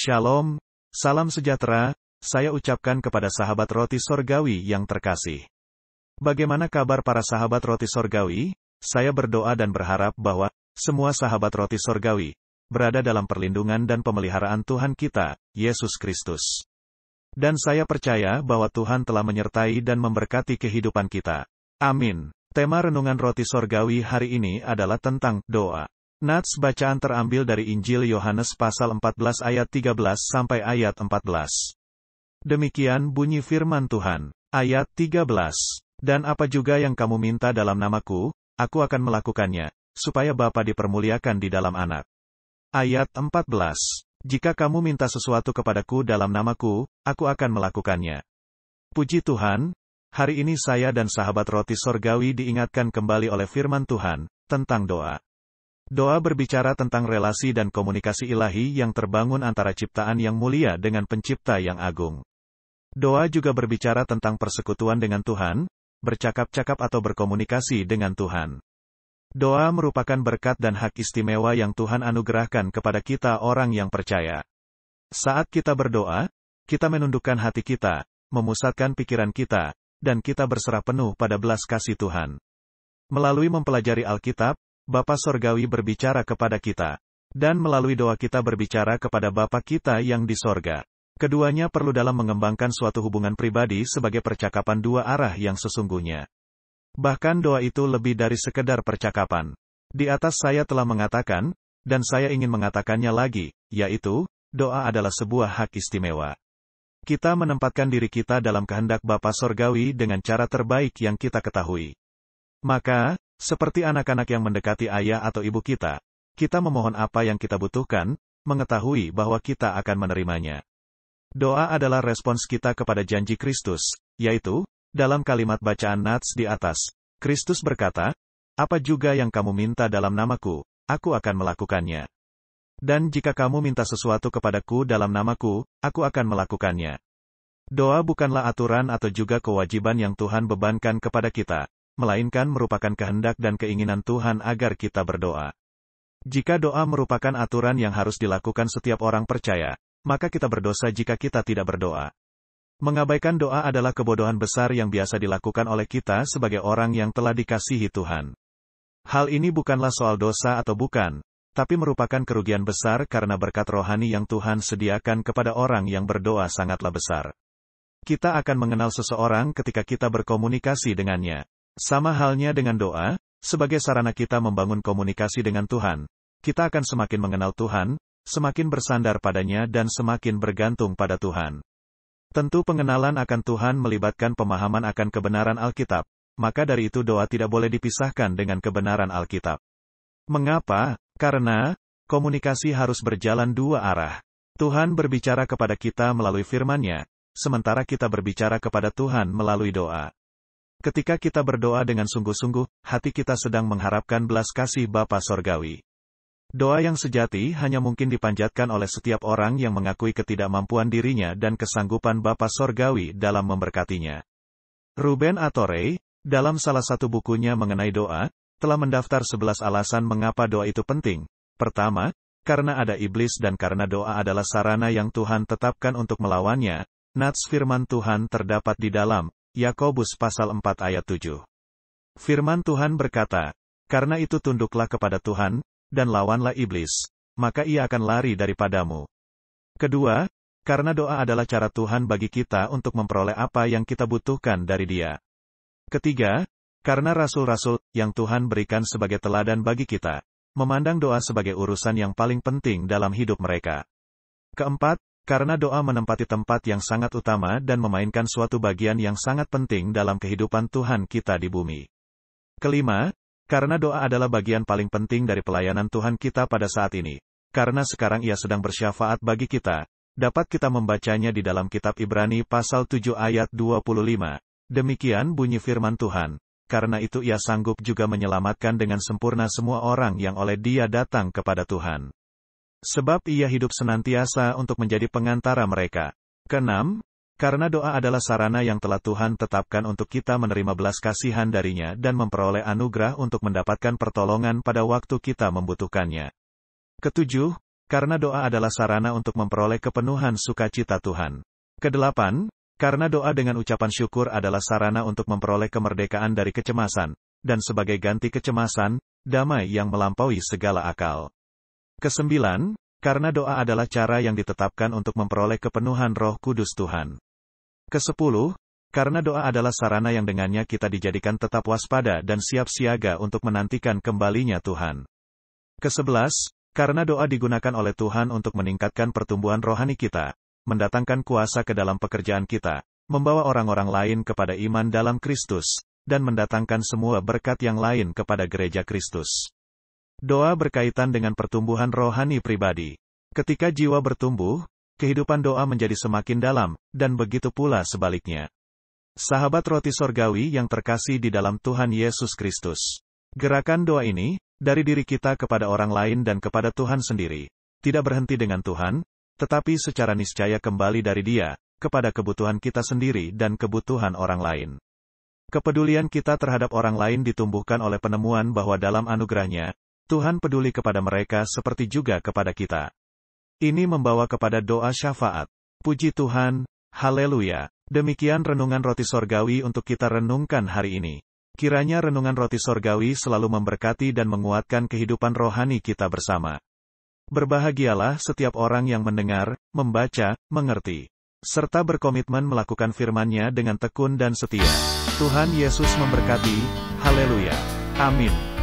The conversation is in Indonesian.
Shalom, salam sejahtera, saya ucapkan kepada sahabat roti sorgawi yang terkasih. Bagaimana kabar para sahabat roti sorgawi? Saya berdoa dan berharap bahwa semua sahabat roti sorgawi berada dalam perlindungan dan pemeliharaan Tuhan kita, Yesus Kristus. Dan saya percaya bahwa Tuhan telah menyertai dan memberkati kehidupan kita. Amin. Tema renungan roti sorgawi hari ini adalah tentang doa. Nats bacaan terambil dari Injil Yohanes pasal 14 ayat 13 sampai ayat 14. Demikian bunyi firman Tuhan. Ayat 13. Dan apa juga yang kamu minta dalam namaku, aku akan melakukannya, supaya Bapa dipermuliakan di dalam Anak. Ayat 14. Jika kamu minta sesuatu kepadaku dalam namaku, aku akan melakukannya. Puji Tuhan, hari ini saya dan sahabat roti sorgawi diingatkan kembali oleh firman Tuhan, tentang doa. Doa berbicara tentang relasi dan komunikasi ilahi yang terbangun antara ciptaan yang mulia dengan pencipta yang agung. Doa juga berbicara tentang persekutuan dengan Tuhan, bercakap-cakap atau berkomunikasi dengan Tuhan. Doa merupakan berkat dan hak istimewa yang Tuhan anugerahkan kepada kita orang yang percaya. Saat kita berdoa, kita menundukkan hati kita, memusatkan pikiran kita, dan kita berserah penuh pada belas kasih Tuhan. Melalui mempelajari Alkitab, Bapa Sorgawi berbicara kepada kita. Dan melalui doa kita berbicara kepada Bapa kita yang di sorga. Keduanya perlu dalam mengembangkan suatu hubungan pribadi sebagai percakapan dua arah yang sesungguhnya. Bahkan doa itu lebih dari sekedar percakapan. Di atas saya telah mengatakan, dan saya ingin mengatakannya lagi, yaitu, doa adalah sebuah hak istimewa. Kita menempatkan diri kita dalam kehendak Bapa Sorgawi dengan cara terbaik yang kita ketahui. Maka, seperti anak-anak yang mendekati ayah atau ibu kita memohon apa yang kita butuhkan, mengetahui bahwa kita akan menerimanya. Doa adalah respons kita kepada janji Kristus, yaitu, dalam kalimat bacaan Nats di atas, Kristus berkata, apa juga yang kamu minta dalam namaku, aku akan melakukannya. Dan jika kamu minta sesuatu kepadaku dalam namaku, aku akan melakukannya. Doa bukanlah aturan atau juga kewajiban yang Tuhan bebankan kepada kita, melainkan merupakan kehendak dan keinginan Tuhan agar kita berdoa. Jika doa merupakan aturan yang harus dilakukan setiap orang percaya, maka kita berdosa jika kita tidak berdoa. Mengabaikan doa adalah kebodohan besar yang biasa dilakukan oleh kita sebagai orang yang telah dikasihi Tuhan. Hal ini bukanlah soal dosa atau bukan, tapi merupakan kerugian besar karena berkat rohani yang Tuhan sediakan kepada orang yang berdoa sangatlah besar. Kita akan mengenal seseorang ketika kita berkomunikasi dengannya. Sama halnya dengan doa, sebagai sarana kita membangun komunikasi dengan Tuhan, kita akan semakin mengenal Tuhan, semakin bersandar padanya dan semakin bergantung pada Tuhan. Tentu pengenalan akan Tuhan melibatkan pemahaman akan kebenaran Alkitab, maka dari itu doa tidak boleh dipisahkan dengan kebenaran Alkitab. Mengapa? Karena, komunikasi harus berjalan dua arah. Tuhan berbicara kepada kita melalui firman-Nya, sementara kita berbicara kepada Tuhan melalui doa. Ketika kita berdoa dengan sungguh-sungguh, hati kita sedang mengharapkan belas kasih Bapa Sorgawi. Doa yang sejati hanya mungkin dipanjatkan oleh setiap orang yang mengakui ketidakmampuan dirinya dan kesanggupan Bapa Sorgawi dalam memberkatinya. Ruben Atore, dalam salah satu bukunya mengenai doa, telah mendaftar 11 alasan mengapa doa itu penting. Pertama, karena ada iblis dan karena doa adalah sarana yang Tuhan tetapkan untuk melawannya. Nats firman Tuhan terdapat di dalam Yakobus pasal 4 ayat 7. Firman Tuhan berkata, karena itu tunduklah kepada Tuhan, dan lawanlah iblis, maka ia akan lari daripadamu. Kedua, karena doa adalah cara Tuhan bagi kita untuk memperoleh apa yang kita butuhkan dari Dia. Ketiga, karena rasul-rasul yang Tuhan berikan sebagai teladan bagi kita, memandang doa sebagai urusan yang paling penting dalam hidup mereka. Keempat, karena doa menempati tempat yang sangat utama dan memainkan suatu bagian yang sangat penting dalam kehidupan Tuhan kita di bumi. Kelima, karena doa adalah bagian paling penting dari pelayanan Tuhan kita pada saat ini. Karena sekarang Ia sedang bersyafaat bagi kita, dapat kita membacanya di dalam kitab Ibrani pasal 7 ayat 25. Demikian bunyi firman Tuhan. Karena itu Ia sanggup juga menyelamatkan dengan sempurna semua orang yang oleh Dia datang kepada Tuhan. Sebab Ia hidup senantiasa untuk menjadi pengantara mereka. Keenam, karena doa adalah sarana yang telah Tuhan tetapkan untuk kita menerima belas kasihan dari-Nya dan memperoleh anugerah untuk mendapatkan pertolongan pada waktu kita membutuhkannya. Ketujuh, karena doa adalah sarana untuk memperoleh kepenuhan sukacita Tuhan. Kedelapan, karena doa dengan ucapan syukur adalah sarana untuk memperoleh kemerdekaan dari kecemasan, dan sebagai ganti kecemasan, damai yang melampaui segala akal. Kesembilan, karena doa adalah cara yang ditetapkan untuk memperoleh kepenuhan Roh Kudus Tuhan. Kesepuluh, karena doa adalah sarana yang dengannya kita dijadikan tetap waspada dan siap siaga untuk menantikan kembalinya Tuhan. Kesebelas, karena doa digunakan oleh Tuhan untuk meningkatkan pertumbuhan rohani kita, mendatangkan kuasa ke dalam pekerjaan kita, membawa orang-orang lain kepada iman dalam Kristus, dan mendatangkan semua berkat yang lain kepada gereja Kristus. Doa berkaitan dengan pertumbuhan rohani pribadi. Ketika jiwa bertumbuh, kehidupan doa menjadi semakin dalam, dan begitu pula sebaliknya. Sahabat roti sorgawi yang terkasih di dalam Tuhan Yesus Kristus. Gerakan doa ini, dari diri kita kepada orang lain dan kepada Tuhan sendiri, tidak berhenti dengan Tuhan, tetapi secara niscaya kembali dari Dia, kepada kebutuhan kita sendiri dan kebutuhan orang lain. Kepedulian kita terhadap orang lain ditumbuhkan oleh penemuan bahwa dalam anugerah-Nya, Tuhan peduli kepada mereka seperti juga kepada kita. Ini membawa kepada doa syafaat. Puji Tuhan, haleluya. Demikian renungan roti sorgawi untuk kita renungkan hari ini. Kiranya renungan roti sorgawi selalu memberkati dan menguatkan kehidupan rohani kita bersama. Berbahagialah setiap orang yang mendengar, membaca, mengerti, serta berkomitmen melakukan firman-Nya dengan tekun dan setia. Tuhan Yesus memberkati. Haleluya. Amin.